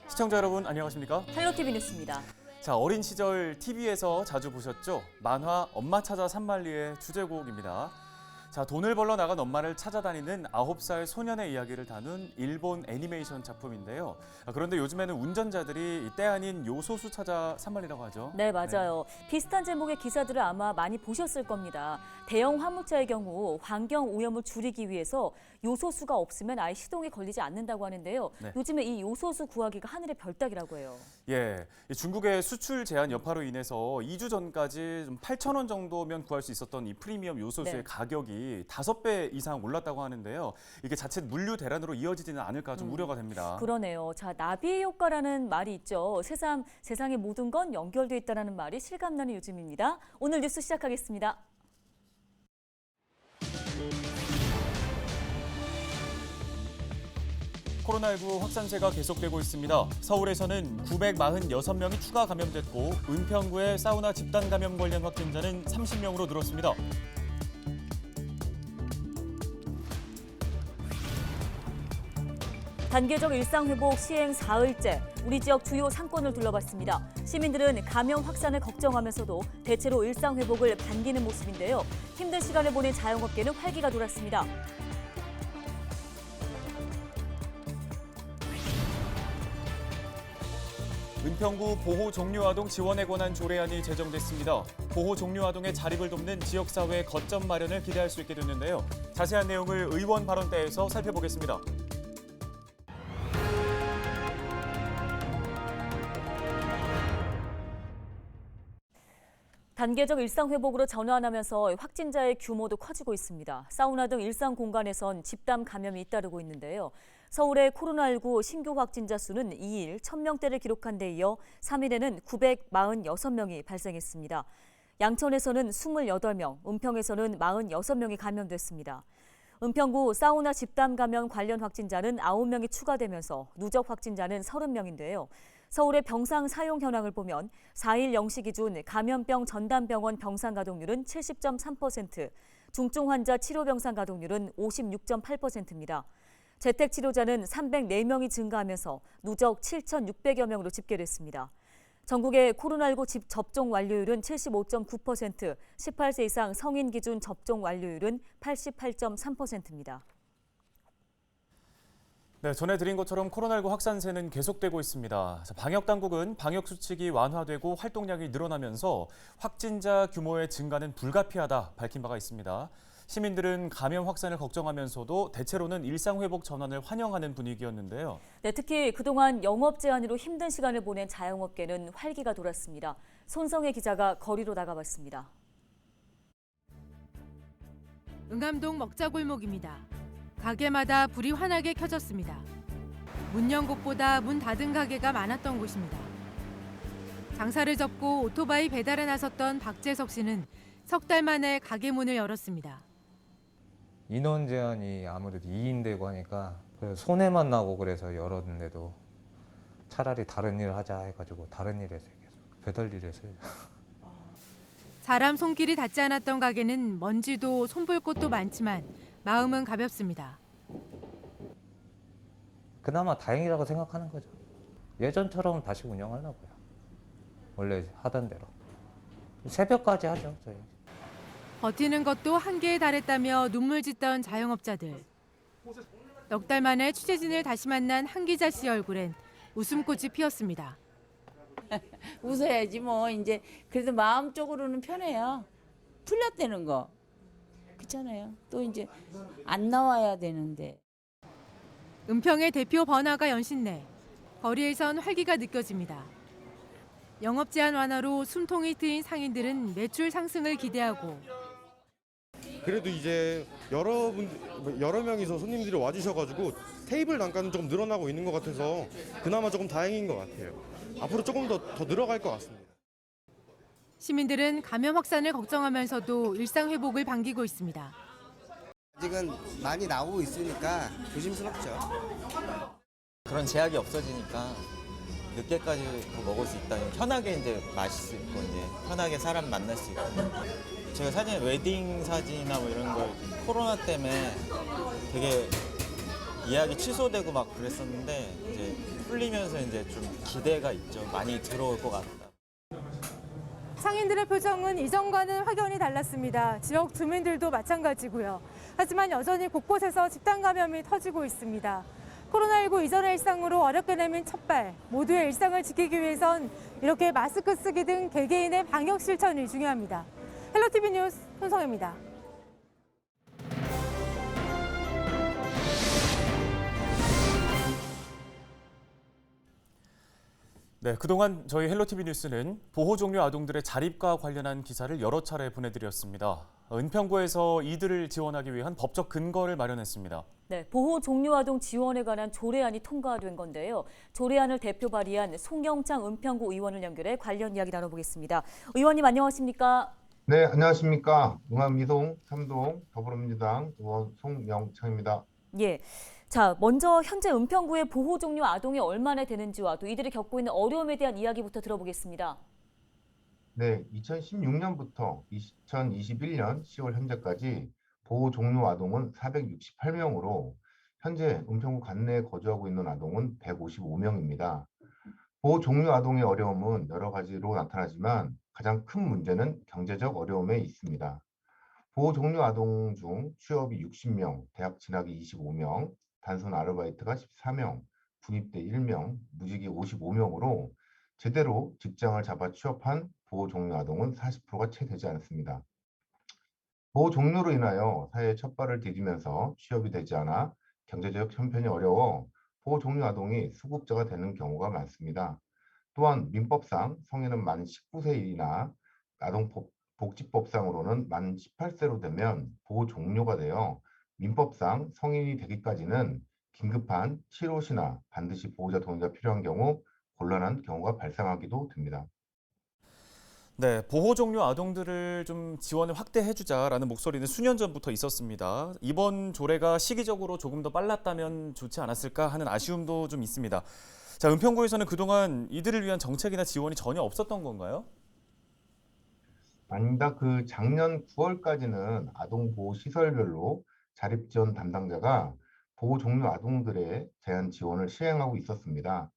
시청자 여러분 안녕하십니까? 헬로티비 뉴스입니다. 자, 어린 시절 TV에서 자주 보셨죠? 만화 엄마 찾아 산만리의 주제곡입니다. 자, 돈을 벌러 나간 엄마를 찾아다니는 9살 소년의 이야기를 다룬 일본 애니메이션 작품인데요. 그런데 요즘에는 운전자들이 때 아닌 요소수 찾아 산만리라고 하죠. 네, 맞아요. 비슷한 제목의 기사들을 아마 많이 보셨을 겁니다. 대형 화물차의 경우 환경 오염을 줄이기 위해서 요소수가 없으면 아예 시동이 걸리지 않는다고 하는데요. 네. 요즘에 이 요소수 구하기가 하늘의 별따기라고 해요. 예, 중국의 수출 제한 여파로 인해서 2주 전까지 좀 8,000원 정도면 구할 수 있었던 이 프리미엄 요소수의 네. 가격이 5배 이상 올랐다고 하는데요. 이게 자칫 물류 대란으로 이어지지는 않을까 좀 우려가 됩니다. 그러네요. 자, 나비 효과라는 말이 있죠. 세상의 모든 건 연결돼 있다는 말이 실감나는 요즘입니다. 오늘 뉴스 시작하겠습니다. 코로나19 확산세가 계속되고 있습니다. 서울에서는 946명이 추가 감염됐고 은평구의 사우나 집단 감염 관련 확진자는 30명으로 늘었습니다. 단계적 일상회복 시행 사흘째 우리 지역 주요 상권을 둘러봤습니다. 시민들은 감염 확산을 걱정하면서도 대체로 일상회복을 반기는 모습인데요. 힘든 시간을 보낸 자영업계는 활기가 돌았습니다. 은평구 보호종료아동 지원에 관한 조례안이 제정됐습니다. 보호종료아동의 자립을 돕는 지역사회 거점 마련을 기대할 수 있게 됐는데요. 자세한 내용을 의원 발언대에서 살펴보겠습니다. 단계적 일상회복으로 전환하면서 확진자의 규모도 커지고 있습니다. 사우나 등 일상 공간에선 집단 감염이 잇따르고 있는데요. 서울의 코로나19 신규 확진자 수는 2일 1,000명대를 기록한 데 이어 3일에는 946명이 발생했습니다. 양천에서는 28명, 은평에서는 46명이 감염됐습니다. 은평구 사우나 집단 감염 관련 확진자는 9명이 추가되면서 누적 확진자는 30명인데요. 서울의 병상 사용 현황을 보면 4일 0시 기준 감염병 전담병원 병상 가동률은 70.3%, 중증 환자 치료 병상 가동률은 56.8%입니다. 재택 치료자는 304명이 증가하면서 누적 7,600여 명으로 집계됐습니다. 전국의 코로나19 접종 완료율은 75.9%, 18세 이상 성인 기준 접종 완료율은 88.3%입니다. 네, 전해드린 것처럼 코로나19 확산세는 계속되고 있습니다. 방역당국은 방역수칙이 완화되고 활동량이 늘어나면서 확진자 규모의 증가는 불가피하다 밝힌 바가 있습니다. 시민들은 감염 확산을 걱정하면서도 대체로는 일상회복 전환을 환영하는 분위기였는데요. 네, 특히 그동안 영업 제한으로 힘든 시간을 보낸 자영업계는 활기가 돌았습니다. 손성혜 기자가 거리로 나가봤습니다. 응암동 먹자골목입니다. 가게마다 불이 환하게 켜졌습니다. 문 연 곳보다 문 닫은 가게가 많았던 곳입니다. 장사를 접고 오토바이 배달에 나섰던 박재석 씨는 석 달 만에 가게 문을 열었습니다. 인원 제한이 아무래도 2인 되고 하니까 손해만 나고 그래서 열었는데도 차라리 다른 일 하자 해가지고 다른 일 했어요. 계속 배달 일 했어요. 사람 손길이 닿지 않았던 가게는 먼지도 손볼 곳도 많지만 마음은 가볍습니다. 그나마 다행이라고 생각하는 거죠. 예전처럼 다시 운영하려고요. 원래 하던 대로. 새벽까지 하죠, 저희. 버티는 것도 한계에 달했다며 눈물 짓던 자영업자들. 넉 달 만에 취재진을 다시 만난 한기자 씨 얼굴엔 웃음꽃이 피었습니다. 웃어야지 뭐 이제 그래도 마음적으로는 편해요. 풀렸다는 거. 그렇잖아요. 또 이제 안 나와야 되는데. 은평의 대표 번화가 연신내. 거리에선 활기가 느껴집니다. 영업 제한 완화로 숨통이 트인 상인들은 매출 상승을 기대하고 그래도 이제 여러 명이서 손님들이 와주셔가지고 테이블 단가는 조금 늘어나고 있는 것 같아서 그나마 조금 다행인 것 같아요. 앞으로 조금 더 늘어갈 것 같습니다. 시민들은 감염 확산을 걱정하면서도 일상 회복을 반기고 있습니다. 아직은 많이 나오고 있으니까 조심스럽죠. 그런 제약이 없어지니까 늦게까지 먹을 수 있다니 편하게 이제 맛있을 거 이제 편하게 사람 만날 수 있고 제가 사진 웨딩 사진이나 뭐 이런 걸 코로나 때문에 되게 예약이 취소되고 막 그랬었는데 이제 풀리면서 이제 좀 기대가 있죠. 많이 들어올 것 같다. 상인들의 표정은 이전과는 확연히 달랐습니다. 지역 주민들도 마찬가지고요. 하지만 여전히 곳곳에서 집단 감염이 터지고 있습니다. 코로나19 이전의 일상으로 어렵게 내민 첫발, 모두의 일상을 지키기 위해선 이렇게 마스크 쓰기 등 개개인의 방역 실천이 중요합니다. 헬로티비 뉴스 손성혜입니다. 네, 그동안 저희 헬로티비 뉴스는 보호 종료 아동들의 자립과 관련한 기사를 여러 차례 보내드렸습니다. 은평구에서 이들을 지원하기 위한 법적 근거를 마련했습니다. 네, 보호 종료 아동 지원에 관한 조례안이 통과된 건데요. 조례안을 대표 발의한 송영창 은평구 의원을 연결해 관련 이야기 나눠보겠습니다. 의원님 안녕하십니까? 네, 안녕하십니까. 응암 2동 3동 더불어민주당 의원 송영창입니다. 예. 자, 먼저 현재 은평구의 보호 종료 아동이 얼마나 되는지와 또 이들이 겪고 있는 어려움에 대한 이야기부터 들어보겠습니다. 네, 2016년부터 2021년 10월 현재까지 보호 종료 아동은 468명으로 현재 은평구 관내에 거주하고 있는 아동은 155명입니다. 보호 종료 아동의 어려움은 여러 가지로 나타나지만 가장 큰 문제는 경제적 어려움에 있습니다. 보호 종료 아동 중 취업이 60명, 대학 진학이 25명, 단순 아르바이트가 14명, 군입대 1명, 무직이 55명으로 제대로 직장을 잡아 취업한 보호 종료 아동은 40%가 채 되지 않습니다. 보호 종료로 인하여 사회에 첫 발을 디디면서 취업이 되지 않아 경제적 형편이 어려워 보호 종료 아동이 수급자가 되는 경우가 많습니다. 또한 민법상 성인은 만 19세이나 아동복지법상으로는 만 18세로 되면 보호 종료가 되어 민법상 성인이 되기까지는 긴급한 치료 시나 반드시 보호자 동의가 필요한 경우 곤란한 경우가 발생하기도 됩니다. 네, 보호 종료 아동들을 좀 지원을 확대해주자라는 목소리는 수년 전부터 있었습니다. 이번 조례가 시기적으로 조금 더 빨랐다면 좋지 않았을까 하는 아쉬움도 좀 있습니다. 자, 은평구에서는 그동안 이들을 위한 정책이나 지원이 전혀 없었던 건가요? 아닙니다. 그 작년 9월까지는 아동보호시설별로 자립지원 담당자가 보호 종료 아동들의 제한 지원을 시행하고 있었습니다.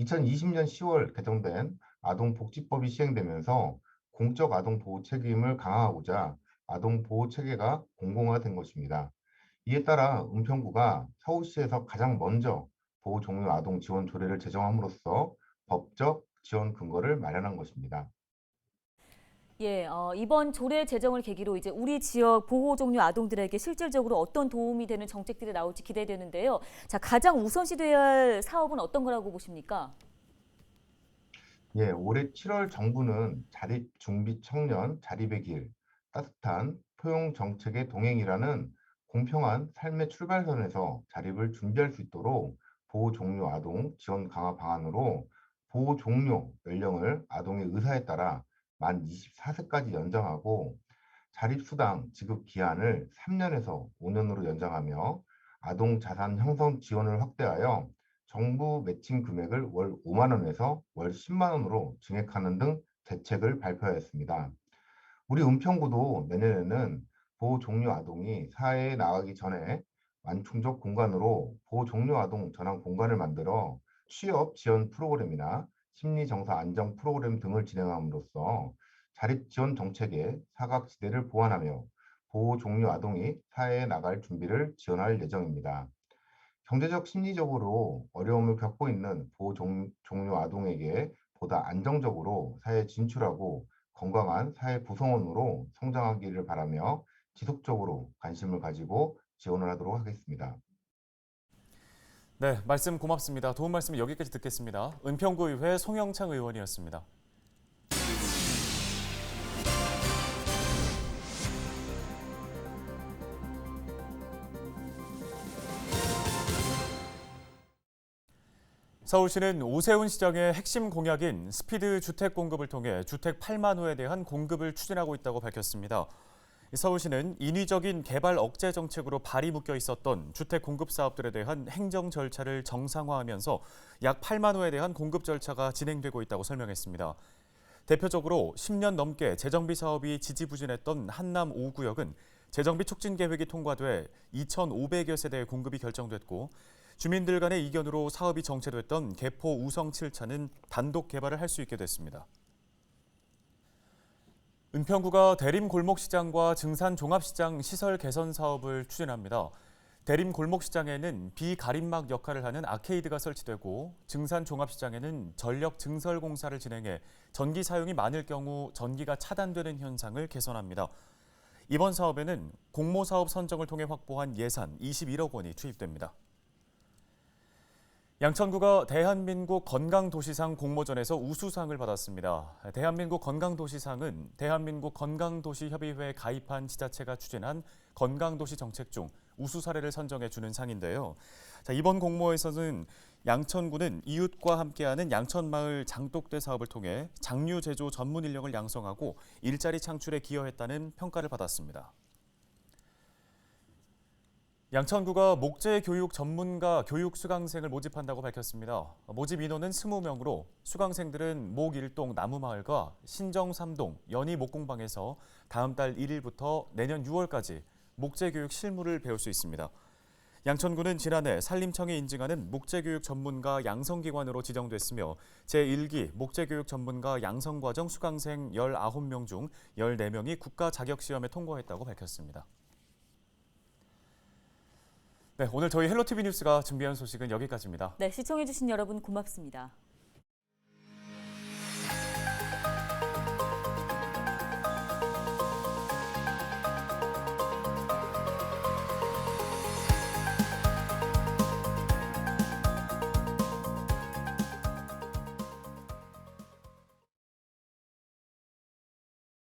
2020년 10월 개정된 아동복지법이 시행되면서 공적 아동보호 책임을 강화하고자 아동보호 체계가 공공화된 것입니다. 이에 따라 은평구가 서울시에서 가장 먼저 보호 종료 아동 지원 조례를 제정함으로써 법적 지원 근거를 마련한 것입니다. 예, 이번 조례 제정을 계기로 이제 우리 지역 보호 종료 아동들에게 실질적으로 어떤 도움이 되는 정책들이 나올지 기대되는데요. 자, 가장 우선시돼야 할 사업은 어떤 거라고 보십니까? 예, 올해 7월 정부는 자립 중비 청년 자립의 길, 따뜻한 포용 정책의 동행이라는 공평한 삶의 출발선에서 자립을 준비할 수 있도록 보호 종료 아동 지원 강화 방안으로 보호 종료 연령을 아동의 의사에 따라 만 24세까지 연장하고 자립수당 지급 기한을 3년에서 5년으로 연장하며 아동 자산 형성 지원을 확대하여 정부 매칭 금액을 월 5만 원에서 월 10만 원으로 증액하는 등 대책을 발표하였습니다. 우리 은평구도 내년에는 보호 종료 아동이 사회에 나가기 전에 완충적 공간으로 보호 종료 아동 전환 공간을 만들어 취업 지원 프로그램이나 심리 정서 안정 프로그램 등을 진행함으로써 자립 지원 정책의 사각지대를 보완하며 보호 종료 아동이 사회에 나갈 준비를 지원할 예정입니다. 경제적 심리적으로 어려움을 겪고 있는 보호 종료 아동에게 보다 안정적으로 사회에 진출하고 건강한 사회 구성원으로 성장하기를 바라며 지속적으로 관심을 가지고 지원을 하도록 하겠습니다. 네, 말씀 고맙습니다. 도움 말씀 여기까지 듣겠습니다. 은평구의회 송영창 의원이었습니다. 서울시는 오세훈 시장의 핵심 공약인 스피드 주택 공급을 통해 주택 8만 호에 대한 공급을 추진하고 있다고 밝혔습니다. 서울시는 인위적인 개발 억제 정책으로 발이 묶여 있었던 주택 공급 사업들에 대한 행정 절차를 정상화하면서 약 8만 호에 대한 공급 절차가 진행되고 있다고 설명했습니다. 대표적으로 10년 넘게 재정비 사업이 지지부진했던 한남 5구역은 재정비 촉진 계획이 통과돼 2,500여 세대의 공급이 결정됐고 주민들 간의 이견으로 사업이 정체됐던 개포 우성 7차는 단독 개발을 할 수 있게 됐습니다. 은평구가 대림 골목시장과 증산 종합시장 시설 개선 사업을 추진합니다. 대림 골목시장에는 비가림막 역할을 하는 아케이드가 설치되고 증산 종합시장에는 전력 증설 공사를 진행해 전기 사용이 많을 경우 전기가 차단되는 현상을 개선합니다. 이번 사업에는 공모사업 선정을 통해 확보한 예산 21억 원이 투입됩니다. 양천구가 대한민국 건강도시상 공모전에서 우수상을 받았습니다. 대한민국 건강도시상은 대한민국 건강도시협의회에 가입한 지자체가 추진한 건강도시 정책 중 우수 사례를 선정해 주는 상인데요. 이번 공모에서는 양천구는 이웃과 함께하는 양천마을 장독대 사업을 통해 장류 제조 전문 인력을 양성하고 일자리 창출에 기여했다는 평가를 받았습니다. 양천구가 목재 교육 전문가 교육 수강생을 모집한다고 밝혔습니다. 모집 인원은 20명으로 수강생들은 목일동 나무마을과 신정 3동 연희 목공방에서 다음 달 1일부터 내년 6월까지 목재 교육 실무를 배울 수 있습니다. 양천구는 지난해 산림청이 인증하는 목재교육 전문가 양성기관으로 지정됐으며 제1기 목재교육 전문가 양성과정 수강생 19명 중 14명이 국가 자격시험에 통과했다고 밝혔습니다. 네, 오늘 저희 헬로티비 뉴스가 준비한 소식은 여기까지입니다. 네, 시청해주신 여러분 고맙습니다.